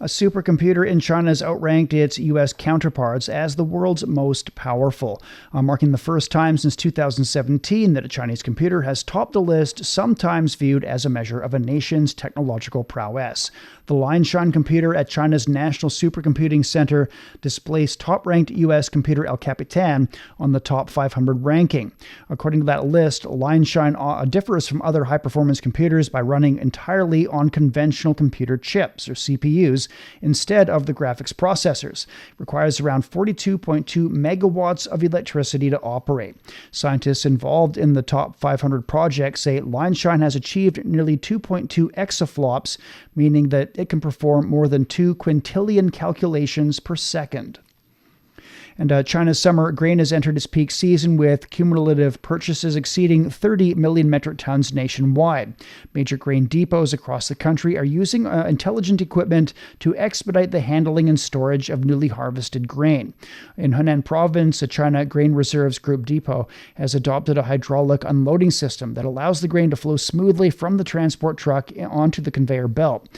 A supercomputer in China has outranked its U.S. counterparts as the world's most powerful, marking the first time since 2017 that a Chinese computer has topped the list, sometimes viewed as a measure of a nation's technological prowess. The Liangshan computer at China's National Supercomputing Center displaced top-ranked U.S. computer El Capitan on the top 500 ranking. According to that list, Liangshan differs from other high-performance computers by running entirely on conventional computer chips, or CPUs, instead of the graphics processors. It requires around 42.2 megawatts of electricity to operate. Scientists involved in the top 500 project say Liangshan has achieved nearly 2.2 exaflops, meaning that it can perform more than 2 quintillion calculations per second. And China's summer grain has entered its peak season with cumulative purchases exceeding 30 million metric tons nationwide. Major grain depots across the country are using intelligent equipment to expedite the handling and storage of newly harvested grain. In Henan Province, a China Grain Reserves Group depot has adopted a hydraulic unloading system that allows the grain to flow smoothly from the transport truck onto the conveyor belt.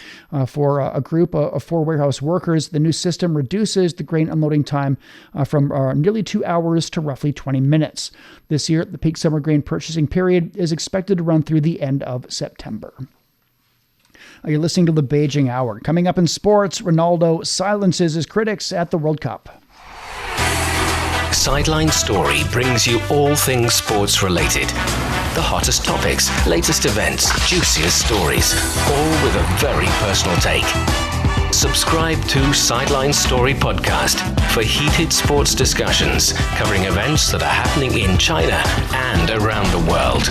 For a group of 4 warehouse workers, the new system reduces the grain unloading time from nearly 2 hours to roughly 20 minutes. This year, the peak summer grain purchasing period is expected to run through the end of September. You're listening to the Beijing Hour. Coming up in sports, Ronaldo silences his critics at the World Cup. Sideline Story brings you all things sports related. The hottest topics, latest events, juiciest stories, all with a very personal take. Subscribe to Sideline Story Podcast for heated sports discussions covering events that are happening in China and around the world.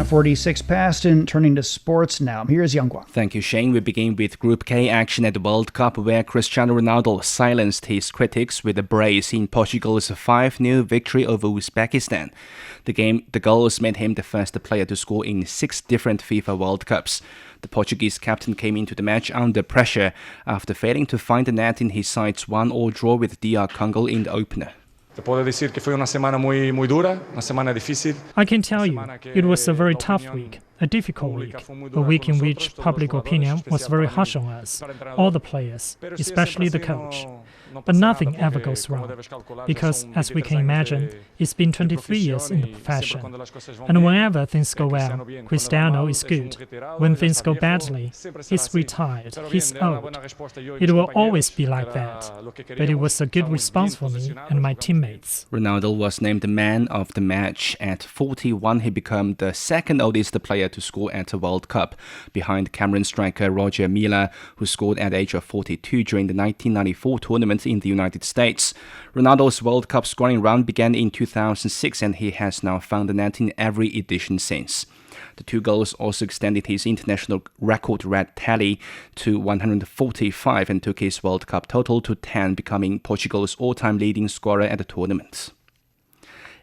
46 past and turning to sports now. Here's Yanghua. Thank you, Shane. We begin with Group K action at the World Cup, where Cristiano Ronaldo silenced his critics with a brace in Portugal's 5-0 victory over Uzbekistan. The goals made him the first player to score in 6 different FIFA World Cups. The Portuguese captain came into the match under pressure after failing to find the net in his side's 1-1 draw with DR Congo in the opener. I can tell you, it was a very tough week, a difficult week, a week in which public opinion was very harsh on us, all the players, especially the coach. But nothing ever goes wrong, because, as we can imagine, it's been 23 years in the profession. And whenever things go well, Cristiano is good. When things go badly, he's retired, he's old. It will always be like that. But it was a good response for me and my teammates. Ronaldo was named the man of the match. At 41, he became the second oldest player to score at a World Cup, behind Cameroon striker Roger Milla, who scored at the age of 42 during the 1994 tournament in the United States. Ronaldo's World Cup scoring run began in 2006, and he has now found the net in every edition since. The 2 goals also extended his international record red tally to 145 and took his World Cup total to 10, becoming Portugal's all-time leading scorer at the tournament.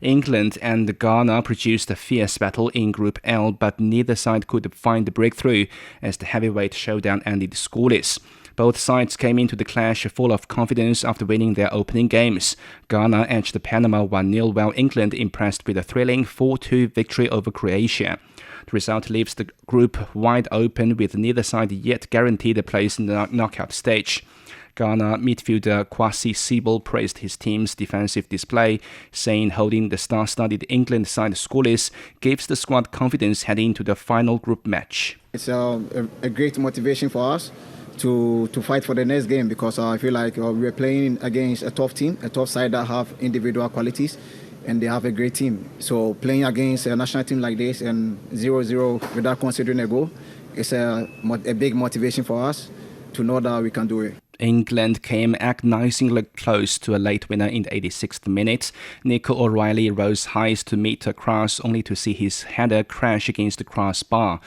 England and Ghana produced a fierce battle in Group L, but neither side could find the breakthrough as the heavyweight showdown ended scoreless. Both sides came into the clash full of confidence after winning their opening games. Ghana edged Panama 1-0, while England impressed with a thrilling 4-2 victory over Croatia. The result leaves the group wide open, with neither side yet guaranteed a place in the knockout stage. Ghana midfielder Kwasi Siebel praised his team's defensive display, saying holding the star-studded England side scoreless gives the squad confidence heading into the final group match. It's a great motivation for us to fight for the next game, because I feel like we're playing against a tough team, a tough side that have individual qualities, and they have a great team. So playing against a national team like this and 0-0 without considering a goal, it's a big motivation for us to know that we can do it. England came agonizingly close to a late winner in the 86th minute. Nico O'Reilly rose highest to meet a cross, only to see his header crash against the crossbar.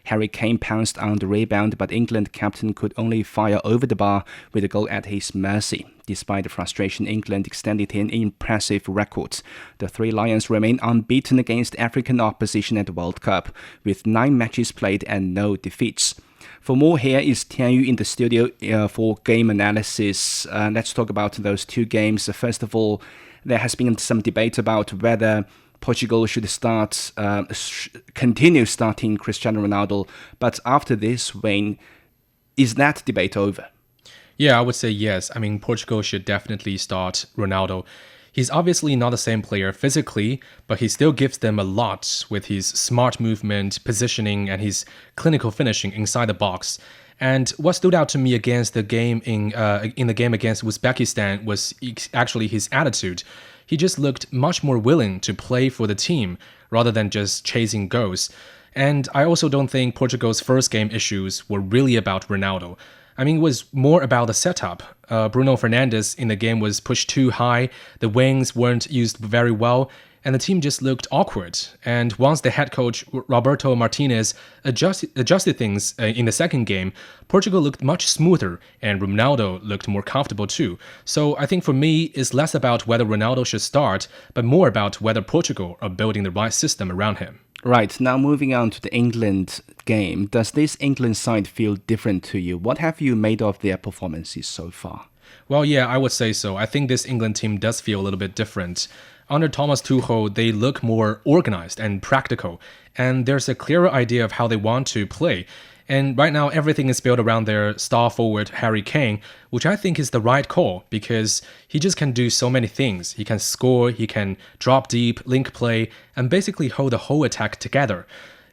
Harry Kane pounced on the rebound, but England captain could only fire over the bar with a goal at his mercy. Despite the frustration, England extended an impressive record. The Three Lions remain unbeaten against African opposition at the World Cup, with 9 matches played and no defeats. For more, here is Tianyu in the studio for game analysis. Let's talk about those 2 games. First of all, there has been some debate about whether Portugal should continue starting Cristiano Ronaldo. But after this win, is that debate over? Yeah, I would say yes. I mean, Portugal should definitely start Ronaldo. He's obviously not the same player physically, but he still gives them a lot with his smart movement, positioning, and his clinical finishing inside the box. And what stood out to me against the game in the game against Uzbekistan was actually his attitude. He just looked much more willing to play for the team rather than just chasing goals. And I also don't think Portugal's first game issues were really about Ronaldo. I mean, it was more about the setup. Bruno Fernandes in the game was pushed too high, the wings weren't used very well, and the team just looked awkward. And once the head coach Roberto Martinez adjusted things in the second game, Portugal looked much smoother, and Ronaldo looked more comfortable too. So I think for me, it's less about whether Ronaldo should start, but more about whether Portugal are building the right system around him. Right, now moving on to the England game. Does this England side feel different to you? What have you made of their performances so far? Well, yeah, I would say so. I think this England team does feel a little bit different. Under Thomas Tuchel, they look more organized and practical, and there's a clearer idea of how they want to play. And right now, everything is built around their star forward, Harry Kane, which I think is the right call because he just can do so many things. He can score, he can drop deep, link play, and basically hold the whole attack together.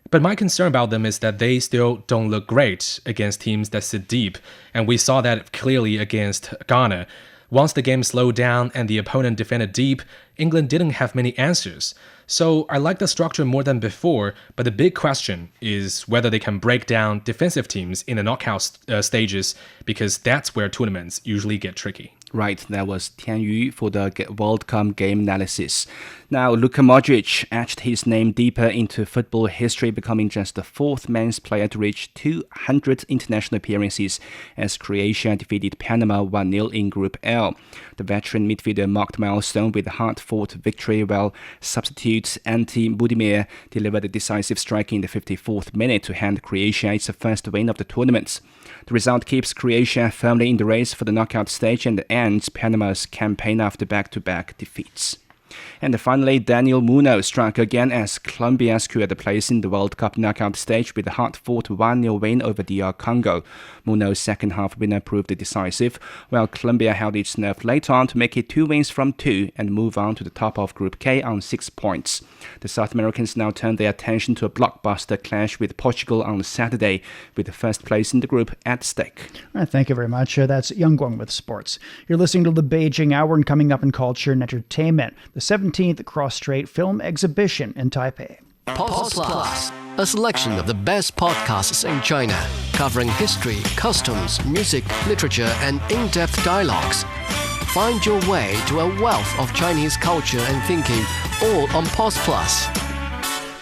But my concern about them is that they still don't look great against teams that sit deep, and we saw that clearly against Ghana. Once the game slowed down and the opponent defended deep, England didn't have many answers. So I like the structure more than before, but the big question is whether they can break down defensive teams in the knockout stages, because that's where tournaments usually get tricky. Right, that was Tian Yu for the World Cup game analysis. Now, Luka Modric etched his name deeper into football history, becoming just the fourth men's player to reach 200 international appearances as Croatia defeated Panama 1-0 in Group L. The veteran midfielder marked milestone with a hard-fought victory, while substitute Ante Budimir delivered a decisive strike in the 54th minute to hand Croatia its first win of the tournament. The result keeps Croatia firmly in the race for the knockout stage and ends Panama's campaign after back-to-back defeats. And finally, Daniel Munoz struck again as Colombia secured a place in the World Cup knockout stage with a hard-fought 1-0 win over DR Congo. Muno's second-half winner proved decisive, while Colombia held its nerve late on to make it 2 wins from 2 and move on to the top of Group K on 6 points. The South Americans now turn their attention to a blockbuster clash with Portugal on Saturday, with the first place in the group at stake. All right, thank you very much. That's Yang Guang with sports. You're listening to the Beijing Hour, and coming up in culture and entertainment, the 17th Cross-Strait Film Exhibition in Taipei. Pulse Plus, a selection of the best podcasts in China, covering history, customs, music, literature, and in-depth dialogues. Find your way to a wealth of Chinese culture and thinking, all on Pulse Plus.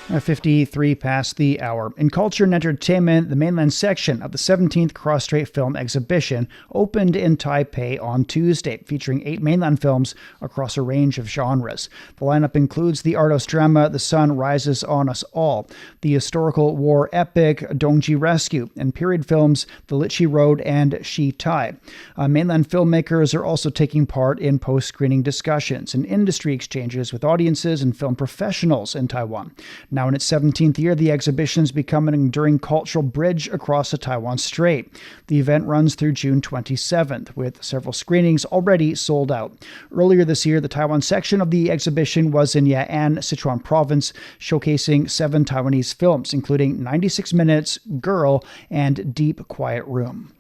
53 past the hour. In culture and entertainment, the mainland section of the 17th Cross-Strait Film Exhibition opened in Taipei on Tuesday, featuring 8 mainland films across a range of genres. The lineup includes the arthouse drama The Sun Rises on Us All, the historical war epic Dongji Rescue, and period films The Lichi Road and Shi Tai. Mainland filmmakers are also taking part in post-screening discussions and industry exchanges with audiences and film professionals in Taiwan. Now in its 17th year, the exhibition has become an enduring cultural bridge across the Taiwan Strait. The event runs through June 27th, with several screenings already sold out. Earlier this year, the Taiwan section of the exhibition was in Ya'an, Sichuan Province, showcasing 7 Taiwanese films, including 96 Minutes, Girl, and Deep Quiet Room.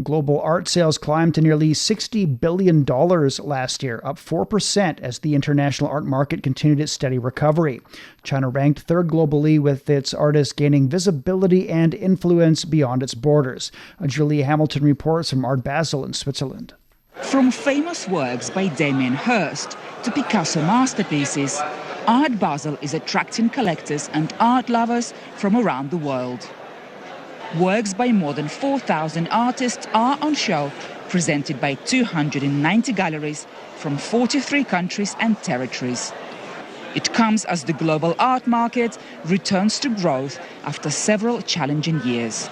Global art sales climbed to nearly $60 billion last year, up 4% as the international art market continued its steady recovery. China ranked 3rd globally, with its artists gaining visibility and influence beyond its borders. Julia Hamilton reports from Art Basel in Switzerland. From famous works by Damien Hirst to Picasso masterpieces, Art Basel is attracting collectors and art lovers from around the world. Works by more than 4,000 artists are on show, presented by 290 galleries from 43 countries and territories. It comes as the global art market returns to growth after several challenging years.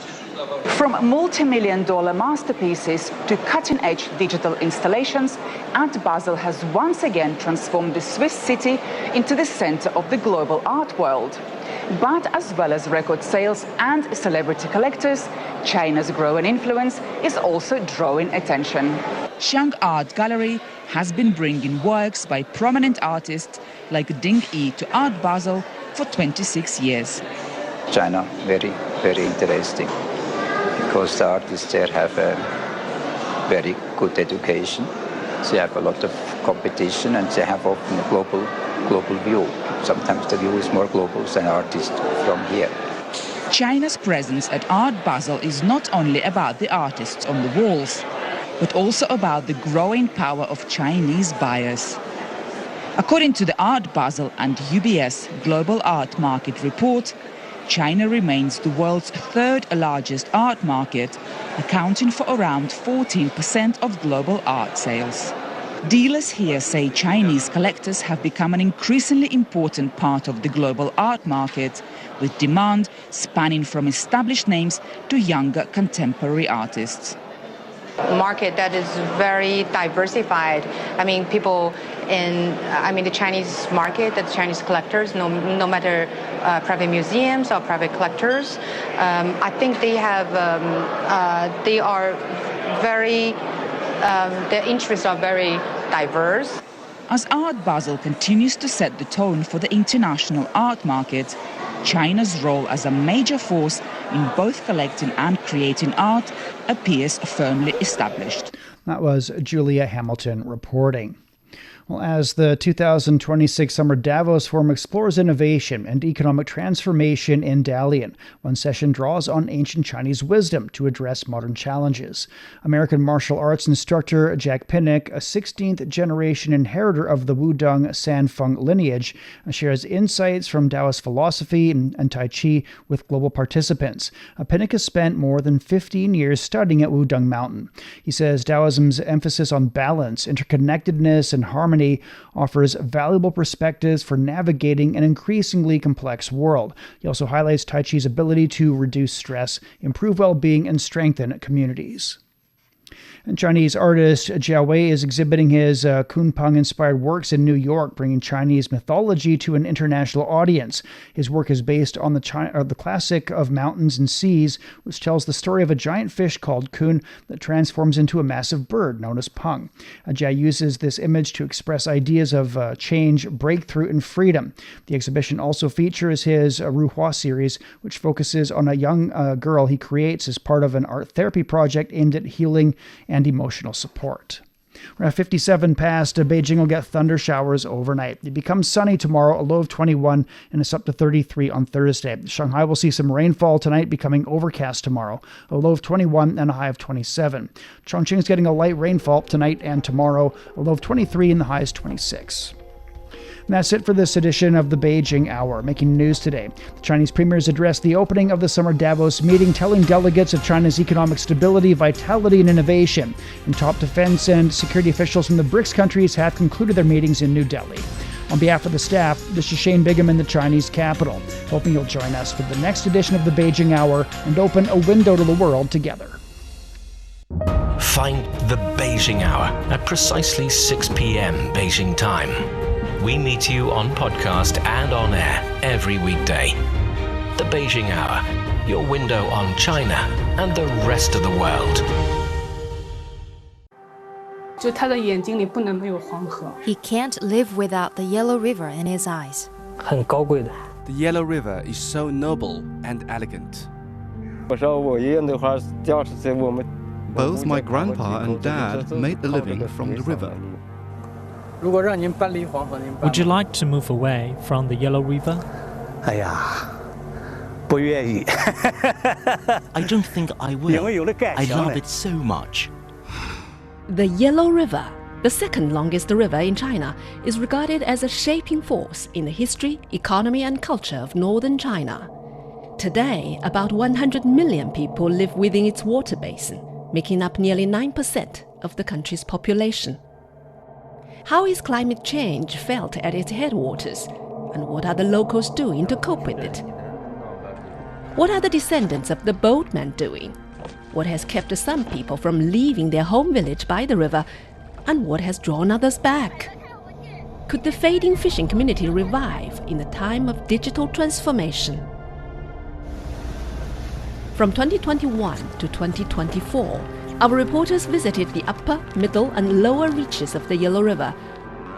From multi-million-dollar masterpieces to cutting-edge digital installations, Art Basel has once again transformed the Swiss city into the center of the global art world. But as well as record sales and celebrity collectors, China's growing influence is also drawing attention. Qiang Art Gallery has been bringing works by prominent artists like Ding Yi to Art Basel for 26 years. China, very, very interesting, because the artists there have a very good education. They have a lot of competition and they have often a global view. Sometimes the view is more global than artists from here. China's presence at Art Basel is not only about the artists on the walls, but also about the growing power of Chinese buyers. According to the Art Basel and UBS Global Art Market Report, China remains the world's third largest art market, accounting for around 14% of global art sales. Dealers here say Chinese collectors have become an increasingly important part of the global art market, with demand spanning from established names to younger contemporary artists. Market that is very diversified. The Chinese market, the Chinese collectors, no matter private museums or private collectors, I think they are very, their interests are very diverse. As Art Basel continues to set the tone for the international art market, China's role as a major force in both collecting and creating art appears firmly established. That was Julia Hamilton reporting. Well, as the 2026 Summer Davos Forum explores innovation and economic transformation in Dalian, one session draws on ancient Chinese wisdom to address modern challenges. American martial arts instructor Jack Pinnock, a 16th-generation inheritor of the Wudong Sanfeng lineage, shares insights from Taoist philosophy and Tai Chi with global participants. Pinnock has spent more than 15 years studying at Wudong Mountain. He says Taoism's emphasis on balance, interconnectedness, and harmony offers valuable perspectives for navigating an increasingly complex world. He also highlights Tai Chi's ability to reduce stress, improve well-being, and strengthen communities. And Chinese artist Jia Wei is exhibiting his Kunpeng-inspired works in New York, bringing Chinese mythology to an international audience. His work is based on the classic of Mountains and Seas, which tells the story of a giant fish called Kun that transforms into a massive bird known as Peng. Jia uses this image to express ideas of change, breakthrough, and freedom. The exhibition also features his Ruhua series, which focuses on a young girl he creates as part of an art therapy project aimed at healing and emotional support. We're at 57 past. Beijing will get thunder showers overnight. It becomes sunny tomorrow, a low of 21, and it's up to 33 on Thursday. Shanghai will see some rainfall tonight, becoming overcast tomorrow, a low of 21 and a high of 27. Chongqing is getting a light rainfall tonight and tomorrow, a low of 23 and the high is 26. And that's it for this edition of the Beijing Hour. Making news today, the Chinese premiers addressed the opening of the Summer Davos meeting, telling delegates of China's economic stability, vitality, and innovation. And top defense and security officials from the BRICS countries have concluded their meetings in New Delhi. On behalf of the staff, this is Shane Bigham in the Chinese capital, hoping you'll join us for the next edition of the Beijing Hour and open a window to the world together. Find the Beijing Hour at precisely 6 p.m. Beijing time. We meet you on podcast and on air every weekday. The Beijing Hour, your window on China and the rest of the world. He can't live without the Yellow River in his eyes. The Yellow River is so noble and elegant. Both my grandpa and dad made a living from the river. Would you like to move away from the Yellow River? I don't think I will. I love it so much. The Yellow River, the second longest river in China, is regarded as a shaping force in the history, economy, and culture of northern China. Today, about 100 million people live within its water basin, making up nearly 9% of the country's population. How is climate change felt at its headwaters, and what are the locals doing to cope with it? What are the descendants of the boatmen doing? What has kept some people from leaving their home village by the river, and what has drawn others back? Could the fading fishing community revive in a time of digital transformation? From 2021 to 2024, our reporters visited the upper, middle and lower reaches of the Yellow River,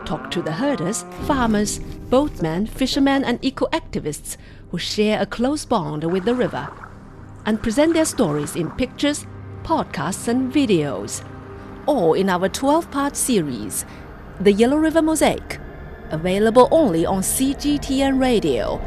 talked to the herders, farmers, boatmen, fishermen and eco-activists who share a close bond with the river, and present their stories in pictures, podcasts and videos, all in our 12-part series, The Yellow River Mosaic, available only on CGTN Radio.